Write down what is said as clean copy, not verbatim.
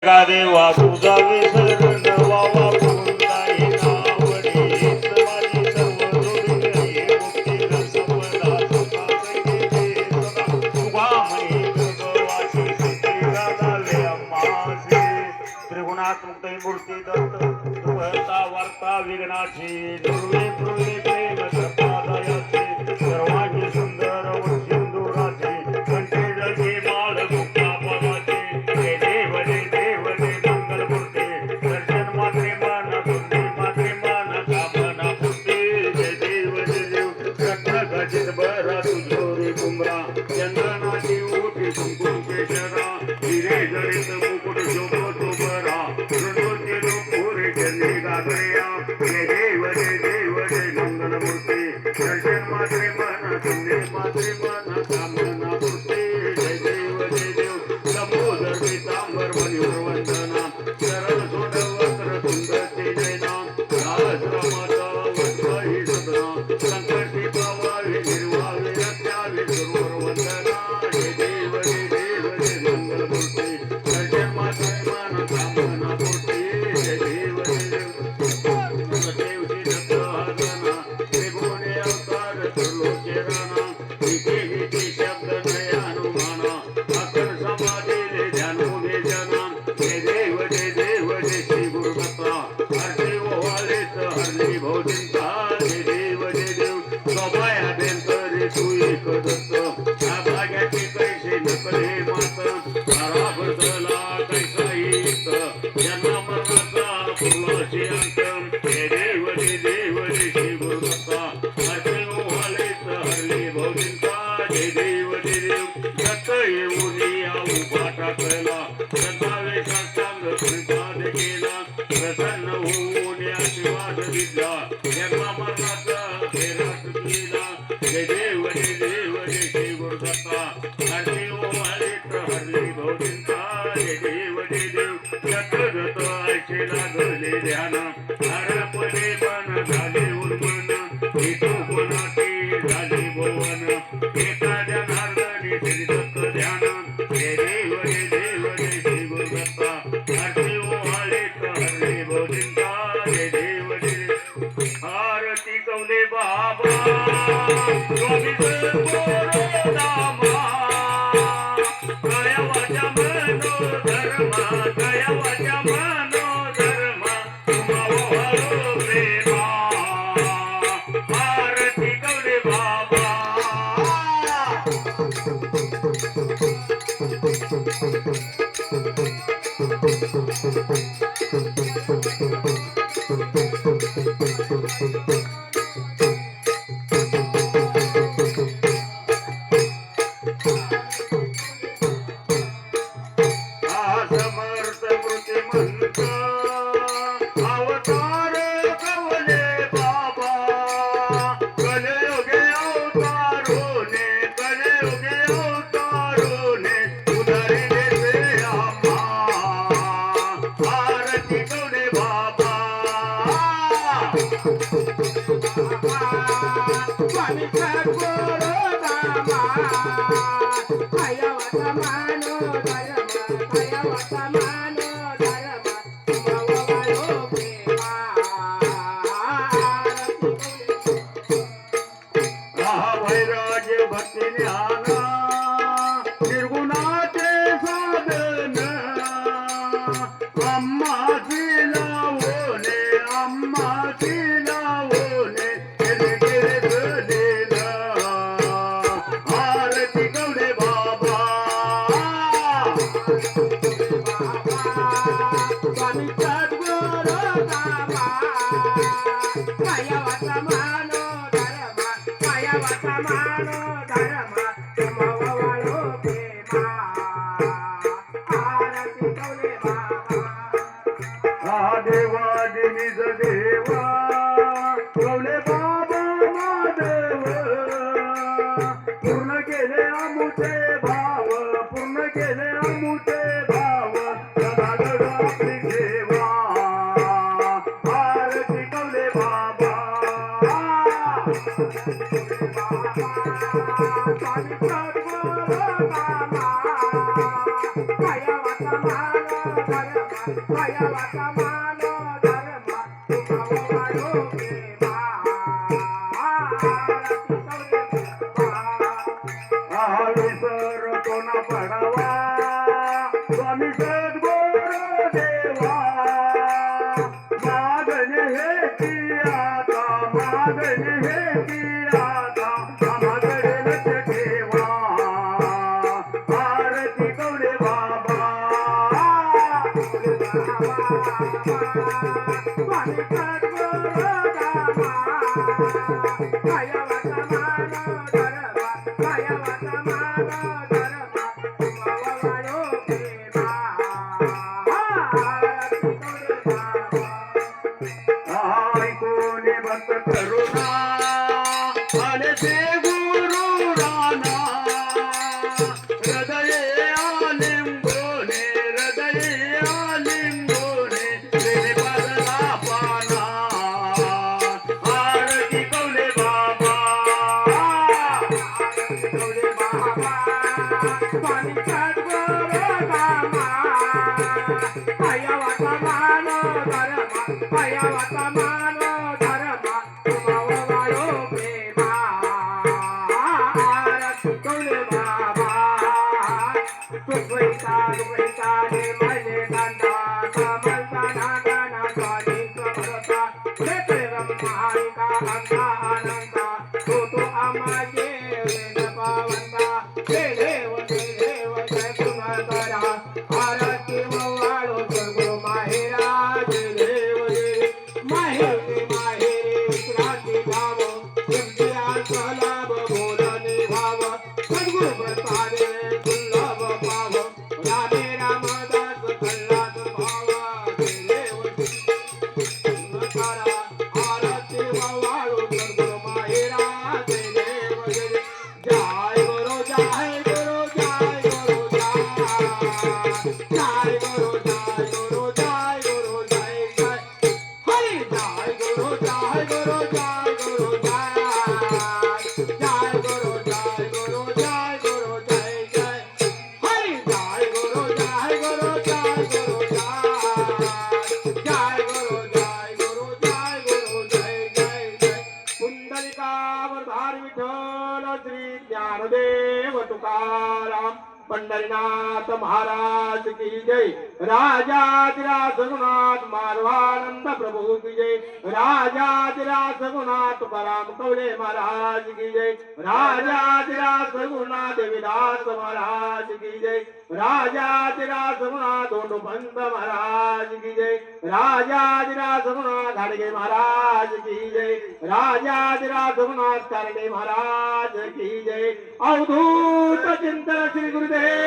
देवा तुझा विसरण वावा कोणताही नावडीच माझी सर्व जोडी मुक्तीला संपदा सुखा संगीते सदा तुगा म्हणे भगवासी सिद्धीला झाले अम्मासी त्रिगुणात्मक मूर्ती दत्त सुभता वार्ता विघ्नाची दुर्वे पृवे प्रेम सत्तादयाची सर्वांगी सुंदर सिंधुराची कंठे जगे माळ मुक्ता पवाची हे देव जय देव जय मंगल मूर्ती दर्शन मात्रे मान सुंदे मात्रे मान कामना पूर्ती जय देव रत्न गजित बरा तुझोरी कुंभरा चंदनाची ओटी कुंकुम केशरा हिरे जडित मुकुट शोभतो बरा ऋणोचे लोकोरे चंदी गागऱ्या जय देव जय मंगल मूर्ती दर्शन मात्रे मान सुंदे मात्रे मान कामना पूर्ती जय देव लंबोदर पीतांबर मयूर वंदना शरण सोड वस्त्र सुंदरते जय नाम राजरामाचा वंदही सदना संकटी पावावे निर्वावे रत्यावे सुरवर वंदना जय देव जय मंगल मूर्ती दर्शन मात्रे मान कामना पूर्ती जय देव देवची दत्त हाजना त्रिभुवने अवतार त्रिलोके राणा इथे इथे शब्द नय अनुमाना अखंड समाधीले ध्यान उभे जना जय देव जय श्री गुरुदत्ता हरते ओवाळेच हरली भोजनता जय देव स्वभाया बेंतरे तू एक दत्त या भाग्याचे कैसे नकले मात तारा बदला कैसा येत यांना मरणाचा फुलाचे अंत जय देव श्री गुरुदत्ता हरते ओवाळेच हरली भोजनता जय देव दत्त येऊन या उभा टाकला श्रद्धावे साष्टांग परिपाद केला प्रसन्न होऊन आशीर्वाद दिला जन्मा मरणाचा फेरा तुटलेला जय देव श्री गुरुदत्ता हरली ओवाळेत हरली भोजनता जय देव दत्त दत्त आयचे लागले ध्यान हरपणे मन झाले उर्मन हेतू कोणाचे झाले भुवन एका जनार्दनी श्री दत्त ध्यान जय देव श्री गुरुदत्ता हरली ओवाळेत हरली भोजनता जय देव आरती कवले बाबा स्वामी नामा कया वाचा मनो धर्मा कया वाचा मनो धर्मा तुम्हा प्रेमा आरती कवले बाबा समर्थ मृती मंत अवतार कवले बाबा कलयुगे अवतारोने कलयुगे अवतारोने उधारी देते आम्हा आरती कवले बाबा स्वामी सद्गुरु नामा कया वाचा मनो धर्मा कया वाचा मनो धर्मा तुम्हा प्रेमा वैराग्य भक्ती ज्ञान निर्गुणाचे साधन अम्माची लावणे आरती कवले बाबा स्वामी सद्गुरु नामा कया वाचा मनो धर्मा कया वाचा मनो धर्मा तुम्हा प्रेमा आरती कवले बाबा ऐकून भक्त करुणा आले ते गुरु राणा हृदये आलिंगोने हृदये आलिंगोने प्रेमे पादला पाना आरती कौले बाबा आरती कौले बाबा स्वामी सद्गुरु रामा पाया वाटा मानो धर्मा पाया वाटा मानो धर्मा तुम्हावा वाळो प्रेमा आरती कौले बाबा सुखैता निर्मले कांदा कमलता नागना स्वामी समरता क्षेत्र ब्रह्मांडा अंगा अनंता तो आमाजे वेद पावंता देव जय पुनर्करा आरती वाळो सद्गुरु माहेरा देव माहेरे माहेरे क्रांती भाव सिद्धिया सलाभ बोलने भाव सद्गुरु प्रसादे दुर्लभ पाव रामे रामदास कल्लाद भाव देव नकारा आरती वाळो सद्गुरु माहेरा देव जय गुरु जय गुरु जय गुरु जय गुरु जय गुरु जय गुरु जय जय हरि जय गुरु जय गुरु जय गुरु जय जय गुरु जय गुरु जय गुरु जय जय हरि जय गुरु जय गुरु जय गुरु जय जय गुरु जय गुरु जय गुरु जय जय जय पुंडलिकावरधारी विठ्ठल श्री ज्ञानदेव तुकाराम पंढरीनाथ महाराज की जय राजाधिराज रघुनाथ माधवानंद प्रभु की जय राजाधिराज रघुनाथ तुकाराम कवले महाराज की जय राजाधिराज रघुनाथ देवीदास महाराज की जय राजाधिराज रघुनाथ पंत महाराज की जय राजाधिराज रघुनाथ घाडगे महाराज की जय राजाधिराज रघुनाथ कारणे महाराज की जय अवधूत चिंतन श्री गुरुदेव